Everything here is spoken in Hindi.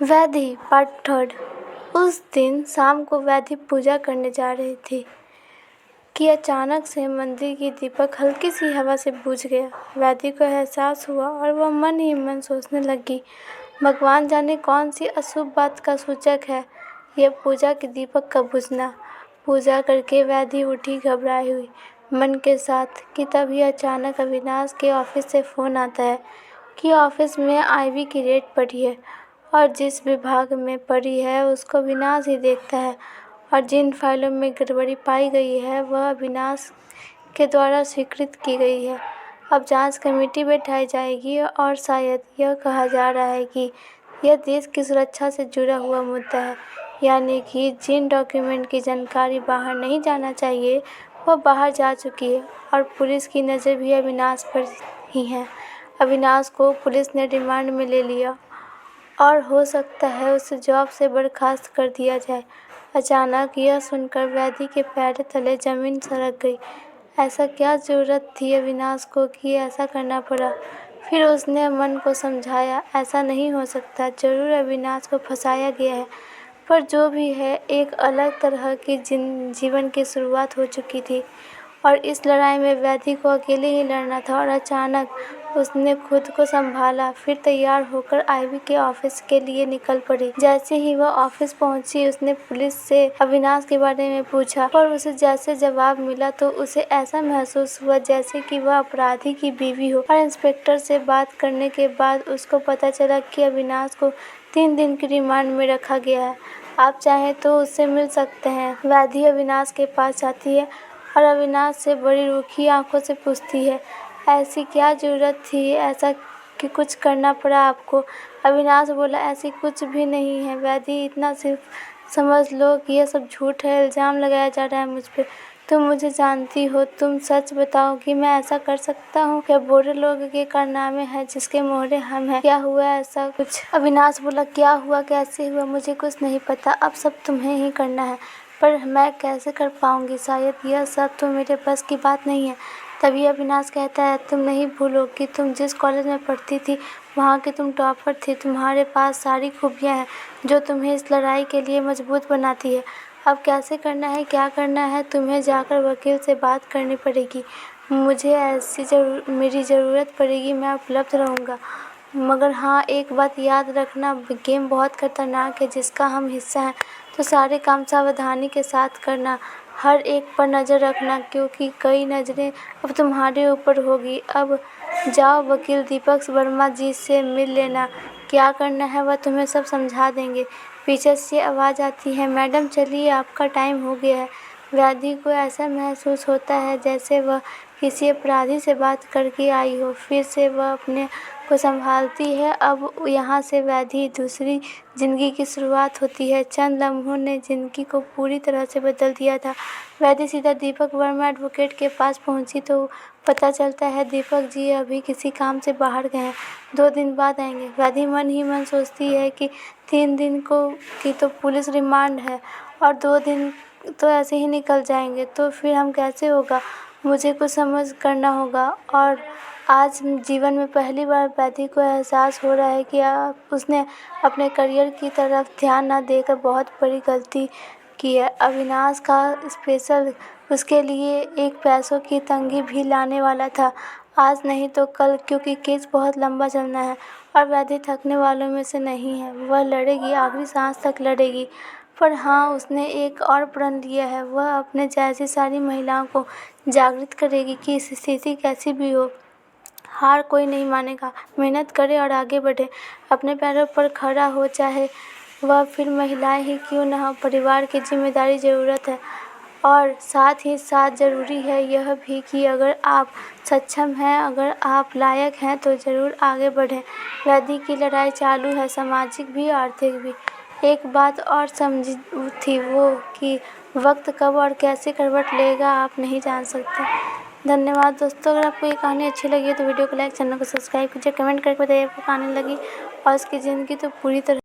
Vaidhi part third. उस दिन शाम को वैधि पूजा करने जा रही थी कि अचानक से मंदिर की दीपक हल्की सी हवा से बुझ गया। वैधि को एहसास हुआ और वह मन ही मन सोचने लगी, भगवान जाने कौन सी अशुभ बात का सूचक है यह पूजा के दीपक का बुझना। पूजा करके वैधि उठी घबराई हुई मन के साथ कि तभी अचानक अविनाश के ऑफिस से फ़ोन आता है कि ऑफिस में आईवी की रेड पड़ी है और जिस विभाग में पड़ी है उसको अविनाश ही देखता है और जिन फाइलों में गड़बड़ी पाई गई है वह अविनाश के द्वारा स्वीकृत की गई है। अब जांच कमेटी बैठाई जाएगी और शायद यह कहा जा रहा है कि यह देश की सुरक्षा से जुड़ा हुआ मुद्दा है, यानी कि जिन डॉक्यूमेंट की जानकारी बाहर नहीं जाना चाहिए वह बाहर जा चुकी है और पुलिस की नज़र भी अविनाश पर ही है। अविनाश को पुलिस ने रिमांड में ले लिया और हो सकता है उसे जॉब से बर्खास्त कर दिया जाए। अचानक यह सुनकर वैधि के पैर तले जमीन सरक गई। ऐसा क्या ज़रूरत थी अविनाश को कि ऐसा करना पड़ा। फिर उसने मन को समझाया, ऐसा नहीं हो सकता, ज़रूर अविनाश को फंसाया गया है। पर जो भी है, एक अलग तरह की जीवन की शुरुआत हो चुकी थी और इस लड़ाई में वैधि को अकेले ही लड़ना था। और अचानक उसने खुद को संभाला, फिर तैयार होकर आईवी के ऑफिस के लिए निकल पड़ी। जैसे ही वह ऑफिस पहुंची उसने पुलिस से अविनाश के बारे में पूछा, पर उसे जैसे जवाब मिला तो उसे ऐसा महसूस हुआ जैसे कि वह अपराधी की बीवी हो। और इंस्पेक्टर से बात करने के बाद उसको पता चला कि अविनाश को 3 दिन की रिमांड में रखा गया है। आप चाहें तो उससे मिल सकते हैं। वैधि अविनाश के पास जाती है और अविनाश से बड़ी रूखी आंखों से पूछती है, ऐसी क्या ज़रूरत थी, ऐसा कि कुछ करना पड़ा आपको। अविनाश बोला, ऐसी कुछ भी नहीं है वैधि, इतना सिर्फ समझ लो कि यह सब झूठ है, इल्ज़ाम लगाया जा रहा है मुझ पे। तुम मुझे जानती हो, तुम सच बताओ कि मैं ऐसा कर सकता हूँ। क्या बुरे लोग के कारनामे हैं जिसके मोहरे हम हैं। क्या हुआ ऐसा कुछ। अविनाश बोला, क्या हुआ, कैसे हुआ, मुझे कुछ नहीं पता, अब सब तुम्हें ही करना है। पर मैं कैसे कर पाऊंगी, शायद यह सब तो मेरे बस की बात नहीं है। तभी अविनाश कहता है, तुम नहीं भूलोगी तुम जिस कॉलेज में पढ़ती थी वहाँ की तुम टॉपर थी, तुम्हारे पास सारी खूबियाँ हैं जो तुम्हें इस लड़ाई के लिए मजबूत बनाती है। अब कैसे करना है, क्या करना है, तुम्हें जाकर वकील से बात करनी पड़ेगी। मुझे मेरी ज़रूरत पड़ेगी, मैं उपलब्ध रहूँगा। मगर हाँ, एक बात याद रखना, गेम बहुत खतरनाक है जिसका हम हिस्सा हैं, तो सारे काम सावधानी के साथ करना, हर एक पर नज़र रखना क्योंकि कई नज़रें अब तुम्हारे ऊपर होगी। अब जाओ वकील दीपक वर्मा जी से मिल लेना, क्या करना है वह तुम्हें सब समझा देंगे। पीछे से आवाज़ आती है, मैडम चलिए आपका टाइम हो गया है। वैधि को ऐसा महसूस होता है जैसे वह किसी अपराधी से बात करके आई हो। फिर से वह अपने को संभालती है। अब यहाँ से वैधि दूसरी ज़िंदगी की शुरुआत होती है। चंद लम्हों ने ज़िंदगी को पूरी तरह से बदल दिया था। वैधि सीधा दीपक वर्मा एडवोकेट के पास पहुँची तो पता चलता है दीपक जी अभी किसी काम से बाहर गए हैं, 2 दिन बाद आएंगे। वैधि मन ही मन सोचती है कि 3 दिन की तो पुलिस रिमांड है और 2 दिन तो ऐसे ही निकल जाएंगे, तो फिर हम कैसे होगा, मुझे कुछ समझ करना होगा। और आज जीवन में पहली बार वैधि को एहसास हो रहा है कि उसने अपने करियर की तरफ ध्यान न देकर बहुत बड़ी गलती की है। अविनाश का स्पेशल उसके लिए एक पैसों की तंगी भी लाने वाला था, आज नहीं तो कल, क्योंकि केस बहुत लंबा चलना है और वैधि थकने वालों में से नहीं है। वह लड़ेगी, आखिरी सांस तक लड़ेगी। पर हाँ, उसने एक और प्रण लिया है, वह अपने जैसी सारी महिलाओं को जागृत करेगी कि स्थिति कैसी भी हो, हार कोई नहीं मानेगा, मेहनत करे और आगे बढ़े, अपने पैरों पर खड़ा हो, चाहे वह फिर महिलाएं ही क्यों न हो। परिवार की जिम्मेदारी ज़रूरत है और साथ ही साथ ज़रूरी है यह भी कि अगर आप सक्षम हैं, अगर आप लायक हैं तो ज़रूर आगे बढ़ें। वैधि की लड़ाई चालू है, सामाजिक भी आर्थिक भी। एक बात और समझी थी वो कि वक्त कब और कैसे करवट लेगा आप नहीं जान सकते। धन्यवाद दोस्तों। अगर आपको ये कहानी अच्छी लगी है तो वीडियो को लाइक, चैनल को सब्सक्राइब कीजिए, कमेंट करके बताइए आपको कहानी लगी और उसकी ज़िंदगी तो पूरी तरह